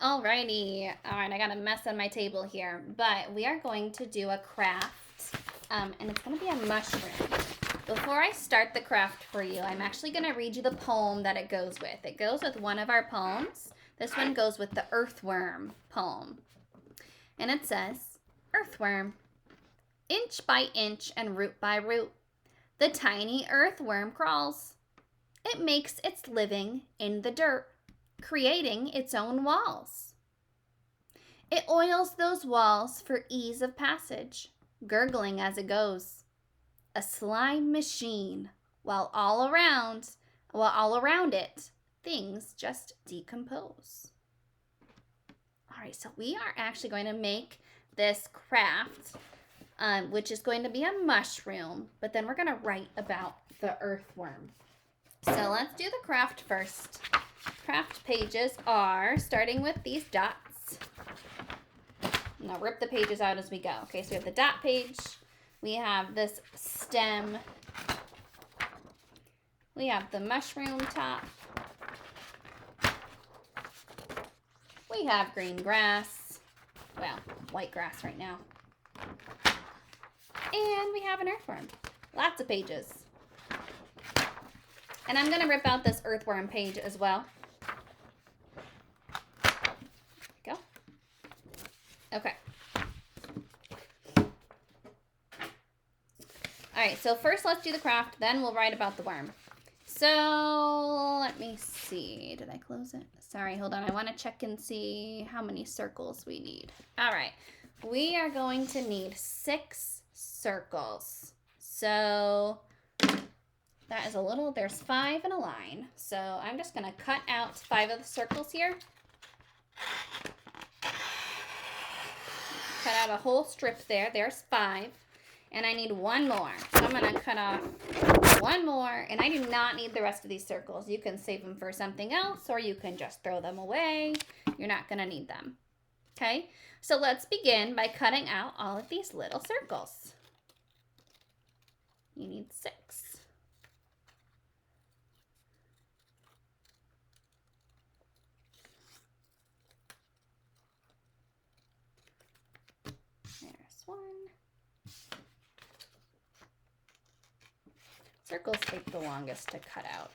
Alrighty. Alright, I got a mess on my table here, but we are going to do a craft, and it's going to be a mushroom. Before I start the craft for you, I'm actually going to read you the poem that it goes with. It goes with one of our poems. This one goes with the earthworm poem. And it says, Earthworm. Inch by inch and root by root, the tiny earthworm crawls. It makes its living in the dirt, creating its own walls. It oils those walls for ease of passage, gurgling as it goes. A slime machine, while all around it, things just decompose. All right, so we are actually going to make this craft, which is going to be a mushroom, but then we're going to write about the earthworm. So let's do the craft first. Craft pages are starting with these dots. Now rip the pages out as we go. Okay, so we have the dot page. We have this stem. We have the mushroom top. We have green grass. Well, white grass right now. And we have an earthworm. Lots of pages. And I'm going to rip out this earthworm page as well. There we go. Okay. Alright, so first let's do the craft, then we'll write about the worm. So, let me see. Did I close it? Sorry, hold on. I want to check and see how many circles we need. Alright, we are going to need 6 circles. So, that is a little, there's 5 in a line. So, I'm just going to cut out 5 of the circles here. Cut out a whole strip there. There's 5. And I need 1 more. So I'm going to cut off 1 more. And I do not need the rest of these circles. You can save them for something else, or you can just throw them away. You're not going to need them. Okay? So let's begin by cutting out all of these little circles. You need 6. There's 1. Circles take the longest to cut out.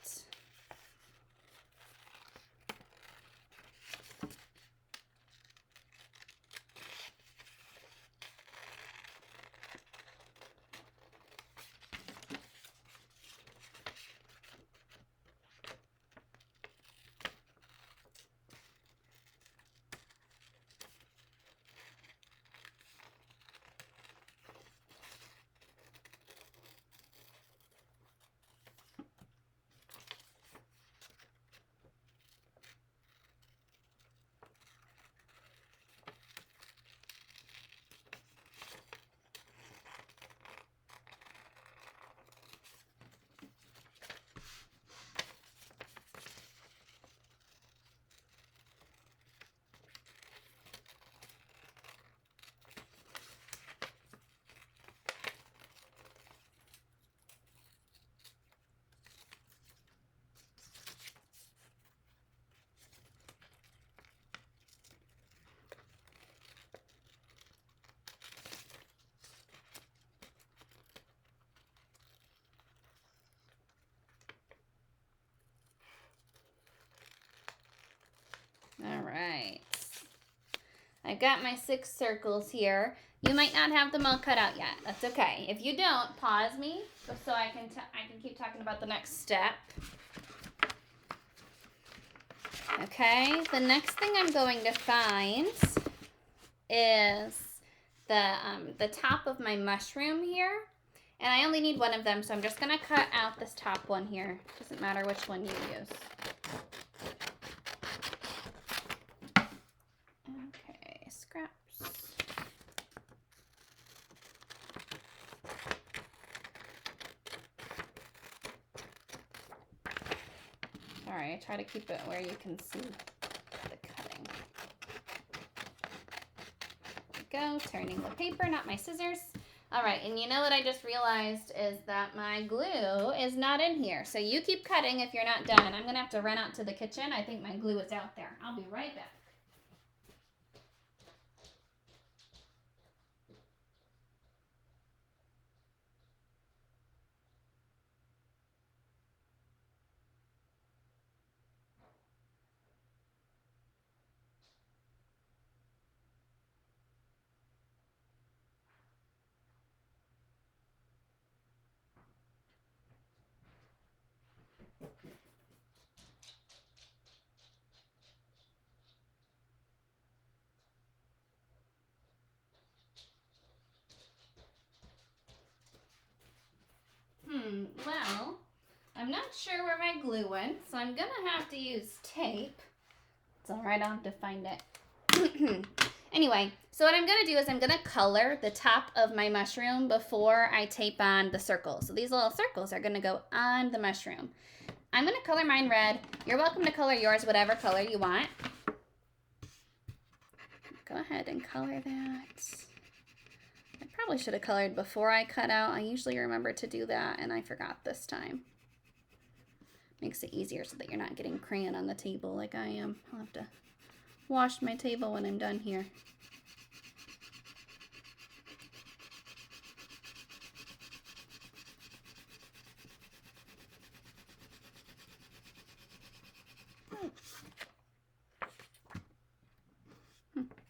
All right. I've got my 6 circles here. You might not have them all cut out yet. That's okay. If you don't, pause me so I can keep talking about the next step. Okay, the next thing I'm going to find is the top of my mushroom here. And I only need 1 of them, so I'm just going to cut out this top one here. Doesn't matter which one you use. Okay, scraps. Alright, try to keep it where you can see the cutting. There we go, turning the paper, not my scissors. Alright, and you know what I just realized is that my glue is not in here. So you keep cutting if you're not done. And I'm going to have to run out to the kitchen. I think my glue is out there. I'll be right back. sure where my glue went, so I'm gonna have to use tape. It's all right, I'll have to find it. Anyway, so what I'm gonna do is I'm gonna color the top of my mushroom before I tape on the circles. So these little circles are gonna go on the mushroom. I'm gonna color mine red. You're welcome to color yours whatever color you want. Go ahead and color that. I probably should have colored before I cut out. I usually remember to do that, and I forgot this time. Makes it easier so that you're not getting crayon on the table like I am. I'll have to wash my table when I'm done here.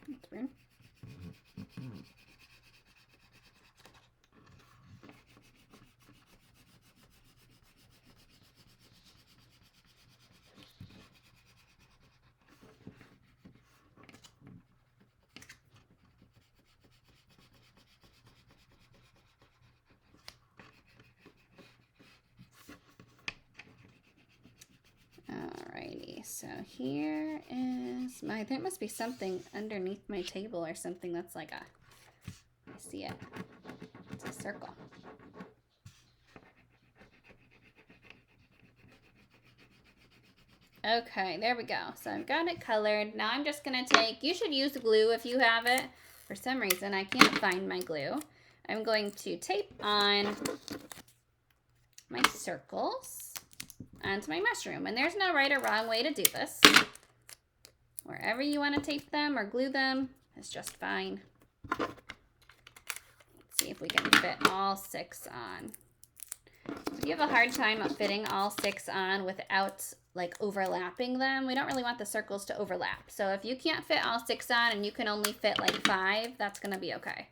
That's weird. Alrighty, so here is my, there must be something underneath my table or something that's like a, I see it, it's a circle. Okay, there we go. So I've got it colored. Now I'm just gonna take, you should use glue if you have it. For some reason, I can't find my glue. I'm going to tape on my circles onto my mushroom. And there's no right or wrong way to do this. Wherever you want to tape them or glue them is just fine. Let's see if we can fit all 6 on. If you have a hard time fitting all 6 on without like overlapping them, we don't really want the circles to overlap. So if you can't fit all 6 on and you can only fit like 5, that's gonna be okay.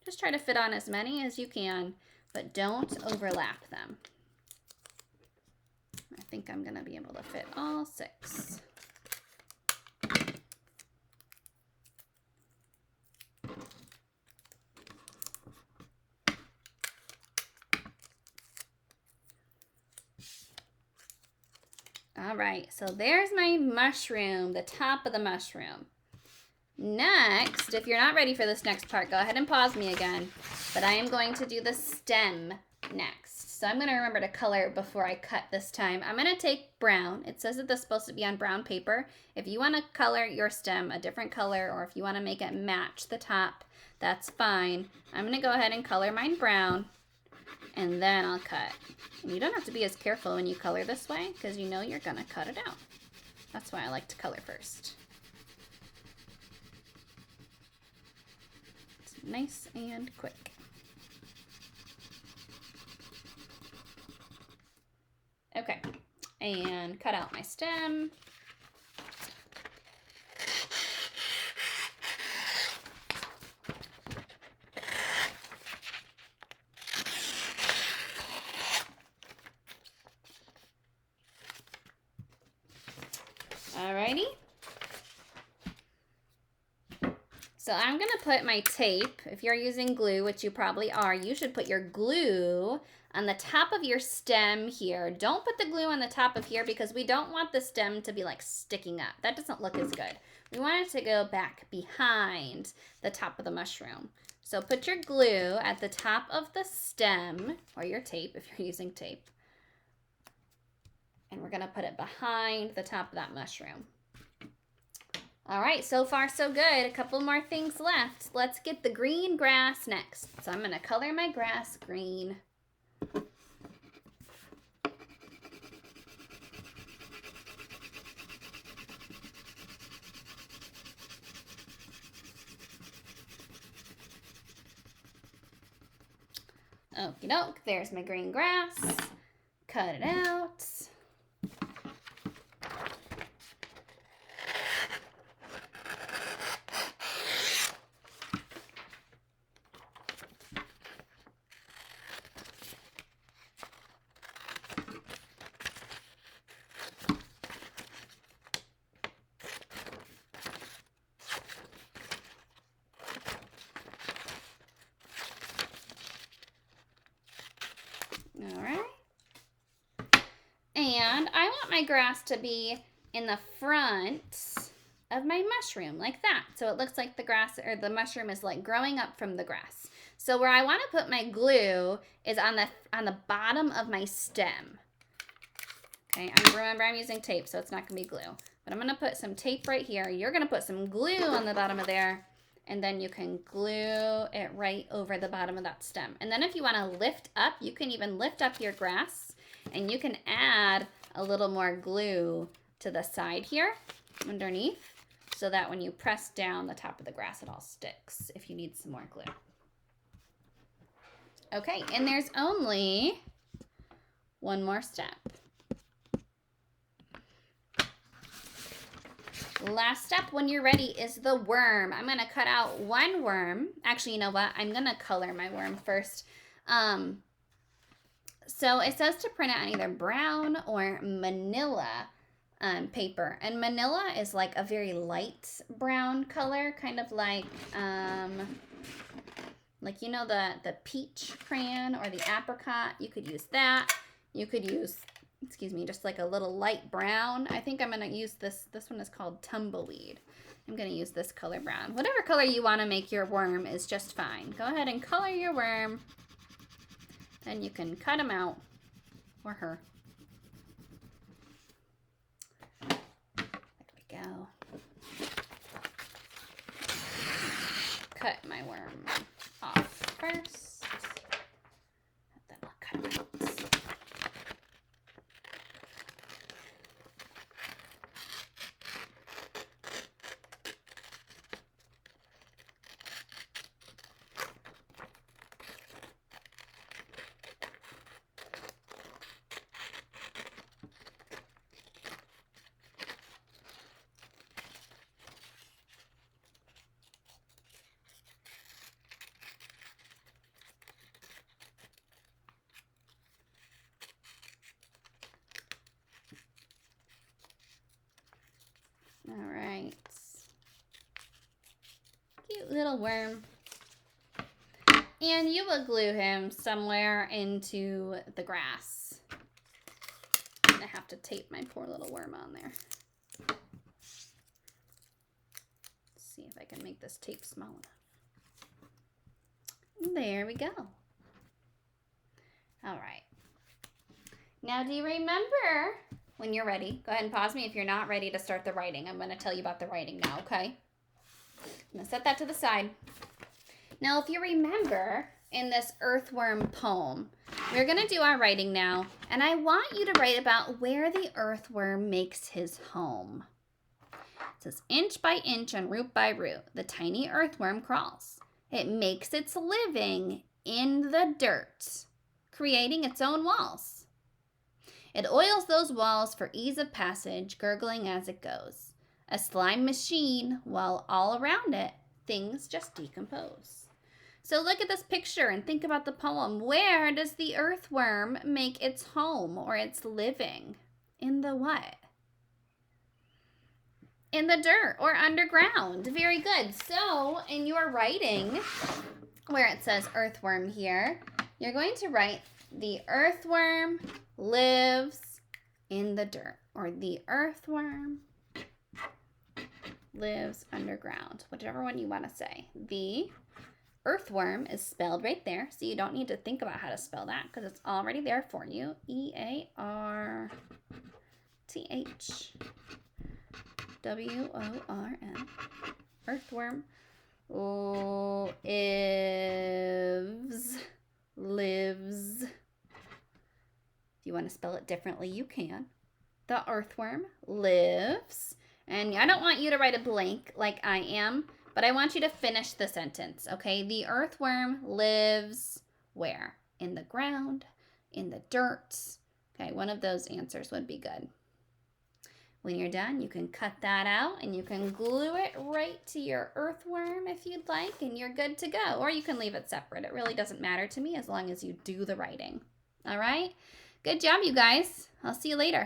Just try to fit on as many as you can, but don't overlap them. I think I'm gonna be able to fit all 6. All right, so there's my mushroom, the top of the mushroom. Next, if you're not ready for this next part, go ahead and pause me again. But I am going to do the stem next. So I'm going to remember to color before I cut this time. I'm going to take brown. It says that this is supposed to be on brown paper. If you want to color your stem a different color, or if you want to make it match the top, that's fine. I'm going to go ahead and color mine brown, and then I'll cut. And you don't have to be as careful when you color this way, because you know you're going to cut it out. That's why I like to color first. It's nice and quick. Okay, and cut out my stem. Alrighty. So I'm going to put my tape, if you're using glue, which you probably are, you should put your glue on the top of your stem here. Don't put the glue on the top of here because we don't want the stem to be like sticking up. That doesn't look as good. We want it to go back behind the top of the mushroom. So put your glue at the top of the stem, or your tape if you're using tape. And we're going to put it behind the top of that mushroom. All right, so far so good. A couple more things left. Let's get the green grass next. So I'm going to color my grass green. Okie doke, there's my green grass. Cut it out. All right. my grass to be in the front of my mushroom, like that. So it looks like the grass or the mushroom is like growing up from the grass. So where I want to put my glue is on the bottom of my stem. Okay, remember I'm using tape, so it's not gonna be glue. But I'm gonna put some tape right here. You're gonna put some glue on the bottom of there, and then you can glue it right over the bottom of that stem. And then if you wanna lift up, you can even lift up your grass, and you can add a little more glue to the side here, underneath, so that when you press down the top of the grass, it all sticks if you need some more glue. Okay, and there's only one more step. Last step when you're ready is the worm. I'm gonna cut out one worm. Actually, you know what? I'm gonna color my worm first. So it says to print it on either brown or manila paper. And manila is like a very light brown color, kind of like you know the peach crayon or the apricot. You could use that. You could use, excuse me, just like a little light brown. I think I'm gonna use this one is called Tumbleweed. I'm gonna use this color brown. Whatever color you wanna make your worm is just fine. Go ahead and color your worm. Then you can cut him out, or her. There we go. Cut my worm off first. Then I'll cut him out. All right. Cute little worm. And you will glue him somewhere into the grass. I'm gonna have to tape my poor little worm on there. Let's see if I can make this tape small enough. There we go. All right. Now, do you remember when you're ready? Go ahead and pause me if you're not ready to start the writing. I'm going to tell you about the writing now, okay? I'm going to set that to the side. Now, if you remember in this earthworm poem, we're going to do our writing now, and I want you to write about where the earthworm makes his home. It says, inch by inch and root by root, the tiny earthworm crawls. It makes its living in the dirt, creating its own walls. It oils those walls for ease of passage, gurgling as it goes. A slime machine, while all around it, things just decompose. So look at this picture and think about the poem. Where does the earthworm make its home or its living? In the what? In the dirt or underground. Very good. So in your writing, where it says earthworm here, you're going to write the earthworm lives in the dirt, or the earthworm lives underground, whichever one you want to say. The earthworm is spelled right there, so you don't need to think about how to spell that because it's already there for you. E-A-R-T-H-W-O-R-M. Earthworm lives. If you want to spell it differently, you can. The earthworm lives. And I don't want you to write a blank like I am, but I want you to finish the sentence, okay? The earthworm lives where? In the ground, in the dirt. Okay, one of those answers would be good. When you're done, you can cut that out and you can glue it right to your earthworm if you'd like, and you're good to go. Or you can leave it separate. It really doesn't matter to me as long as you do the writing. All right? Good job, you guys. I'll see you later.